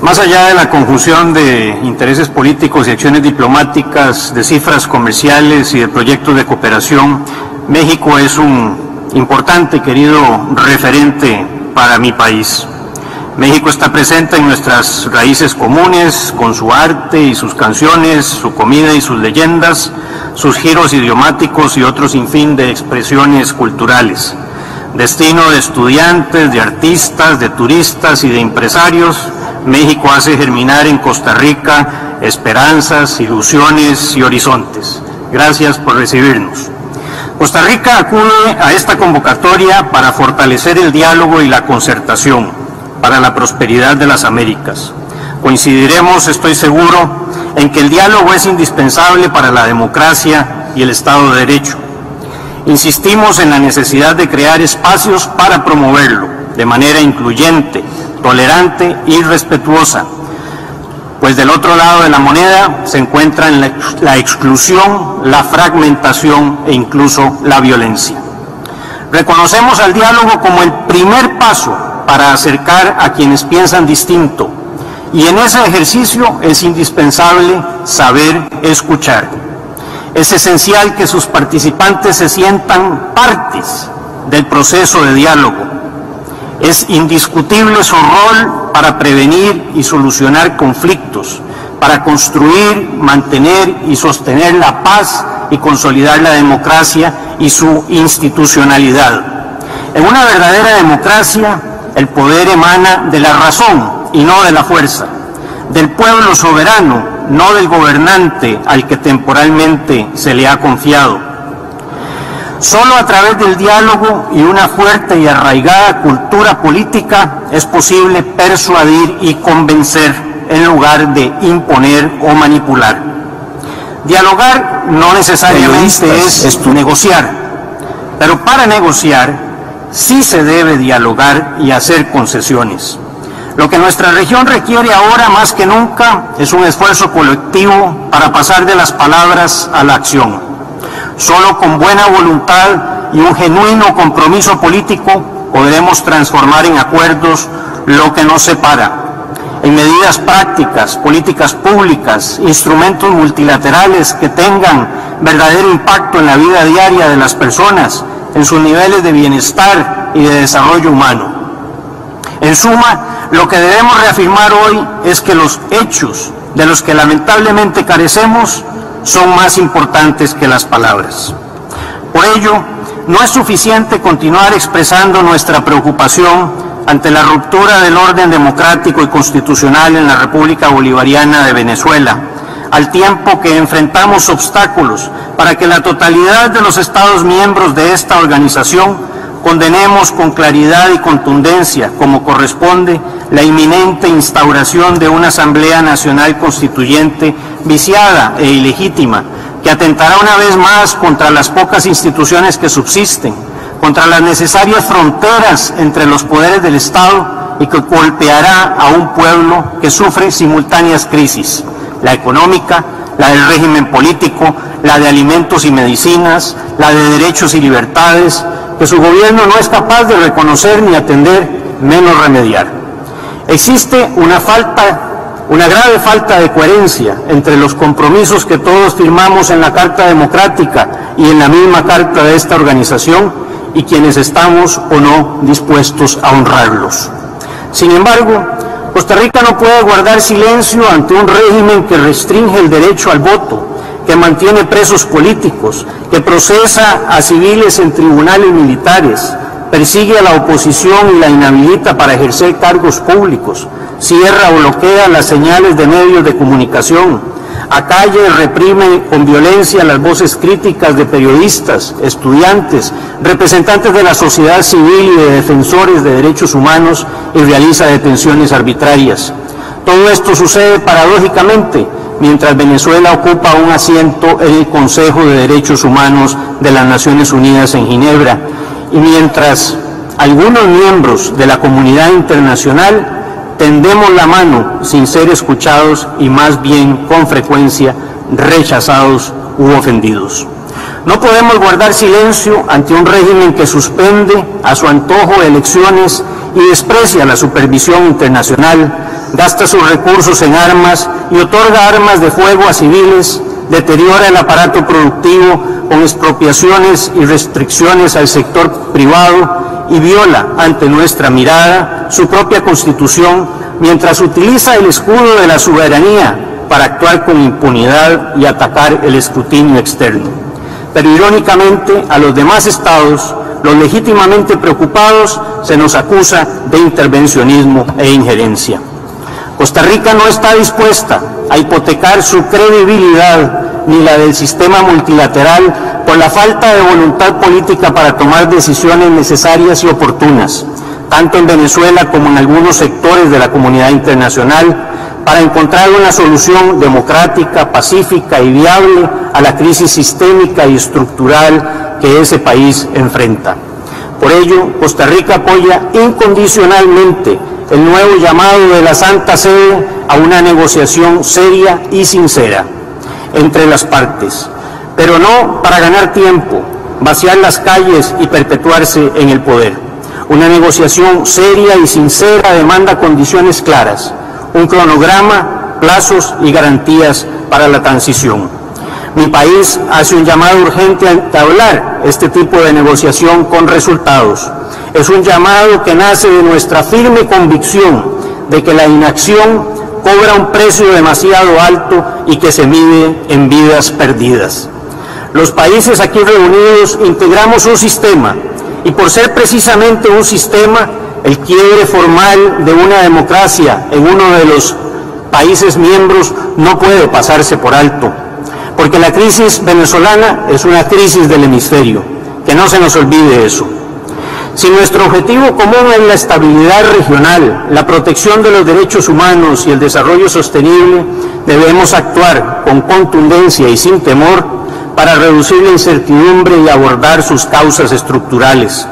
Más allá de la conjunción de intereses políticos y acciones diplomáticas, de cifras comerciales y de proyectos de cooperación, México es un importante y querido referente para mi país. México está presente en nuestras raíces comunes, con su arte y sus canciones, su comida y sus leyendas, sus giros idiomáticos y otro sinfín de expresiones culturales. Destino de estudiantes, de artistas, de turistas y de empresarios, México hace germinar en Costa Rica esperanzas, ilusiones y horizontes. Gracias por recibirnos. Costa Rica acude a esta convocatoria para fortalecer el diálogo y la concertación para la prosperidad de las Américas. Coincidiremos, estoy seguro, en que el diálogo es indispensable para la democracia y el Estado de Derecho. Insistimos en la necesidad de crear espacios para promoverlo de manera incluyente, tolerante y respetuosa, pues del otro lado de la moneda se encuentran la exclusión, la fragmentación e incluso la violencia. Reconocemos al diálogo como el primer paso para acercar a quienes piensan distinto, y en ese ejercicio es indispensable saber escuchar. Es esencial que sus participantes se sientan partes del proceso de diálogo. Es indiscutible su rol para prevenir y solucionar conflictos, para construir, mantener y sostener la paz y consolidar la democracia y su institucionalidad. En una verdadera democracia, el poder emana de la razón y no de la fuerza, del pueblo soberano, no del gobernante al que temporalmente se le ha confiado. Solo a través del diálogo y una fuerte y arraigada cultura política es posible persuadir y convencer en lugar de imponer o manipular. Dialogar no necesariamente es negociar, pero para negociar sí se debe dialogar y hacer concesiones. Lo que nuestra región requiere ahora más que nunca es un esfuerzo colectivo para pasar de las palabras a la acción. Solo con buena voluntad y un genuino compromiso político podremos transformar en acuerdos lo que nos separa, en medidas prácticas, políticas públicas, instrumentos multilaterales que tengan verdadero impacto en la vida diaria de las personas, en sus niveles de bienestar y de desarrollo humano. En suma, lo que debemos reafirmar hoy es que los hechos de los que lamentablemente carecemos son más importantes que las palabras. Por ello, no es suficiente continuar expresando nuestra preocupación ante la ruptura del orden democrático y constitucional en la República Bolivariana de Venezuela, al tiempo que enfrentamos obstáculos para que la totalidad de los Estados miembros de esta organización condenemos con claridad y contundencia, como corresponde, la inminente instauración de una Asamblea Nacional Constituyente viciada e ilegítima, que atentará una vez más contra las pocas instituciones que subsisten, contra las necesarias fronteras entre los poderes del Estado y que golpeará a un pueblo que sufre simultáneas crisis, la económica, la del régimen político, la de alimentos y medicinas, la de derechos y libertades, que su gobierno no es capaz de reconocer ni atender, menos remediar. Existe una grave falta de coherencia entre los compromisos que todos firmamos en la Carta Democrática y en la misma Carta de esta organización y quienes estamos o no dispuestos a honrarlos. Sin embargo, Costa Rica no puede guardar silencio ante un régimen que restringe el derecho al voto, que mantiene presos políticos, que procesa a civiles en tribunales militares, persigue a la oposición y la inhabilita para ejercer cargos públicos, cierra o bloquea las señales de medios de comunicación, acalla y reprime con violencia las voces críticas de periodistas, estudiantes, representantes de la sociedad civil y de defensores de derechos humanos y realiza detenciones arbitrarias. Todo esto sucede paradójicamente mientras Venezuela ocupa un asiento en el Consejo de Derechos Humanos de las Naciones Unidas en Ginebra y mientras algunos miembros de la comunidad internacional tendemos la mano sin ser escuchados y más bien con frecuencia rechazados u ofendidos. No podemos guardar silencio ante un régimen que suspende a su antojo elecciones y desprecia la supervisión internacional, gasta sus recursos en armas y otorga armas de fuego a civiles, deteriora el aparato productivo con expropiaciones y restricciones al sector privado y viola, ante nuestra mirada, su propia Constitución, mientras utiliza el escudo de la soberanía para actuar con impunidad y atacar el escrutinio externo. Pero irónicamente, a los demás estados, los legítimamente preocupados, se nos acusa de intervencionismo e injerencia. Costa Rica no está dispuesta a hipotecar su credibilidad ni la del sistema multilateral por la falta de voluntad política para tomar decisiones necesarias y oportunas, tanto en Venezuela como en algunos sectores de la comunidad internacional, para encontrar una solución democrática, pacífica y viable a la crisis sistémica y estructural que ese país enfrenta. Por ello, Costa Rica apoya incondicionalmente el nuevo llamado de la Santa Sede a una negociación seria y sincera entre las partes, pero no para ganar tiempo, vaciar las calles y perpetuarse en el poder. Una negociación seria y sincera demanda condiciones claras, un cronograma, plazos y garantías para la transición. Mi país hace un llamado urgente a entablar este tipo de negociación con resultados. Es un llamado que nace de nuestra firme convicción de que la inacción cobra un precio demasiado alto y que se mide en vidas perdidas. Los países aquí reunidos integramos un sistema y por ser precisamente un sistema, el quiebre formal de una democracia en uno de los países miembros no puede pasarse por alto, porque la crisis venezolana es una crisis del hemisferio, que no se nos olvide eso. Si nuestro objetivo común es la estabilidad regional, la protección de los derechos humanos y el desarrollo sostenible, debemos actuar con contundencia y sin temor para reducir la incertidumbre y abordar sus causas estructurales.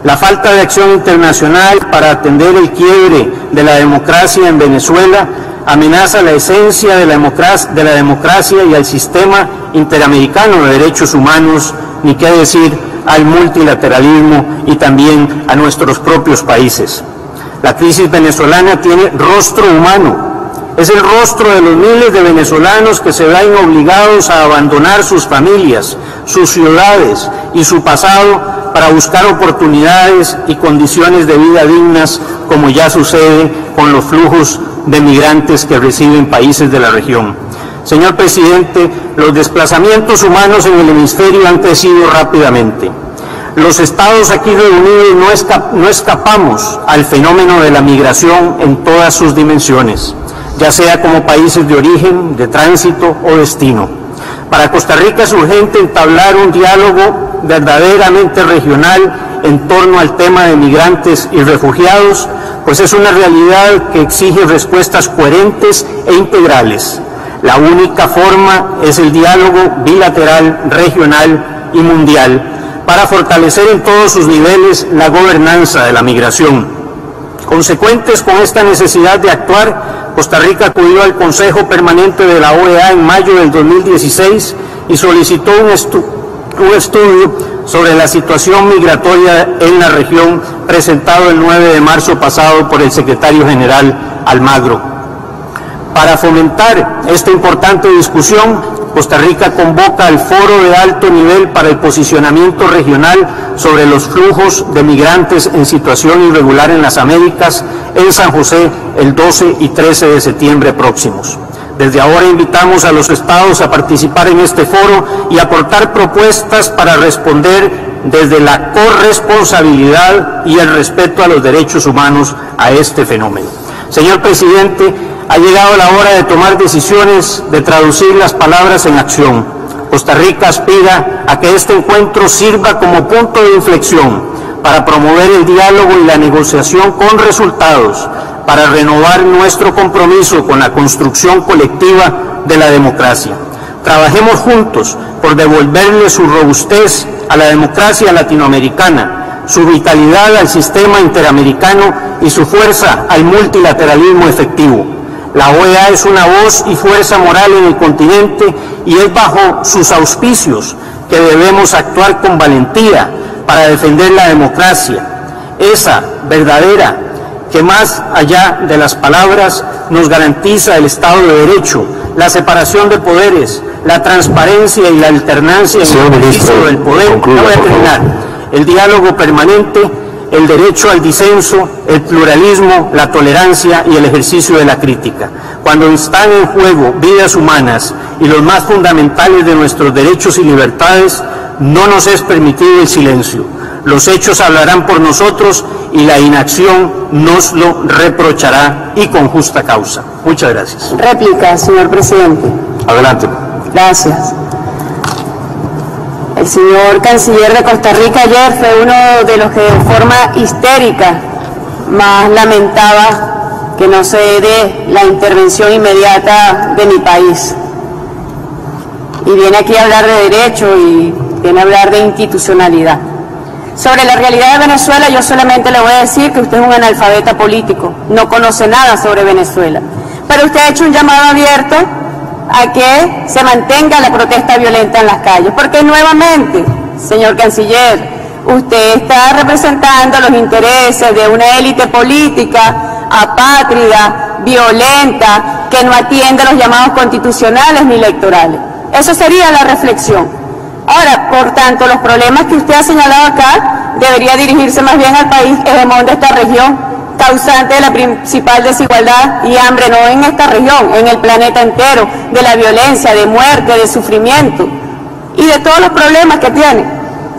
La falta de acción internacional para atender el quiebre de la democracia en Venezuela amenaza la esencia de la democracia y al sistema interamericano de derechos humanos, ni qué decir al multilateralismo y también a nuestros propios países. La crisis venezolana tiene rostro humano. Es el rostro de los miles de venezolanos que se ven obligados a abandonar sus familias, sus ciudades y su pasado para buscar oportunidades y condiciones de vida dignas, como ya sucede con los flujos de migrantes que reciben países de la región. Señor presidente, los desplazamientos humanos en el hemisferio han crecido rápidamente. Los estados aquí reunidos no escapamos al fenómeno de la migración en todas sus dimensiones, ya sea como países de origen, de tránsito o destino. Para Costa Rica es urgente entablar un diálogo verdaderamente regional en torno al tema de migrantes y refugiados, pues es una realidad que exige respuestas coherentes e integrales. La única forma es el diálogo bilateral, regional y mundial para fortalecer en todos sus niveles la gobernanza de la migración. Consecuentes con esta necesidad de actuar, Costa Rica acudió al Consejo Permanente de la OEA en mayo del 2016 y solicitó un estudio sobre la situación migratoria en la región, presentado el 9 de marzo pasado por el secretario general Almagro. Para fomentar esta importante discusión, Costa Rica convoca al Foro de Alto Nivel para el Posicionamiento Regional sobre los flujos de migrantes en situación irregular en las Américas en San José el 12 y 13 de septiembre próximos. Desde ahora invitamos a los estados a participar en este foro y aportar propuestas para responder desde la corresponsabilidad y el respeto a los derechos humanos a este fenómeno. Señor presidente, ha llegado la hora de tomar decisiones, de traducir las palabras en acción. Costa Rica aspira a que este encuentro sirva como punto de inflexión para promover el diálogo y la negociación con resultados, para renovar nuestro compromiso con la construcción colectiva de la democracia. Trabajemos juntos por devolverle su robustez a la democracia latinoamericana, su vitalidad al sistema interamericano y su fuerza al multilateralismo efectivo. La OEA es una voz y fuerza moral en el continente y es bajo sus auspicios que debemos actuar con valentía para defender la democracia, esa verdadera que más allá de las palabras nos garantiza el Estado de Derecho, la separación de poderes, la transparencia y la alternancia en el ejercicio del poder. No voy a terminar. El diálogo permanente, el derecho al disenso, el pluralismo, la tolerancia y el ejercicio de la crítica. Cuando están en juego vidas humanas y los más fundamentales de nuestros derechos y libertades, no nos es permitido el silencio. Los hechos hablarán por nosotros y la inacción nos lo reprochará, y con justa causa. Muchas gracias. Réplica, señor presidente. Adelante. Gracias. El señor canciller de Costa Rica ayer fue uno de los que de forma histérica más lamentaba que no se dé la intervención inmediata de mi país. Y viene aquí a hablar de derecho y viene a hablar de institucionalidad. Sobre la realidad de Venezuela, yo solamente le voy a decir que usted es un analfabeta político, no conoce nada sobre Venezuela. Pero usted ha hecho un llamado abierto a que se mantenga la protesta violenta en las calles, porque nuevamente, señor canciller, usted está representando los intereses de una élite política apátrida, violenta, que no atiende los llamados constitucionales ni electorales. Eso sería la reflexión. Ahora, por tanto, los problemas que usted ha señalado acá debería dirigirse más bien al país hegemón de esta región, causante de la principal desigualdad y hambre, no en esta región, en el planeta entero, de la violencia, de muerte, de sufrimiento y de todos los problemas que tiene.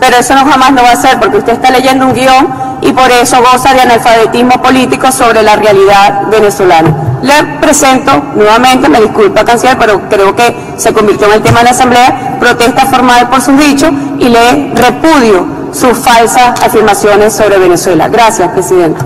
Pero eso jamás no va a ser, porque usted está leyendo un guión y por eso goza de analfabetismo político sobre la realidad venezolana. Le presento nuevamente, me disculpa, canciller, pero creo que se convirtió en el tema de la Asamblea, protesta formal por sus dichos y le repudio sus falsas afirmaciones sobre Venezuela. Gracias, presidente.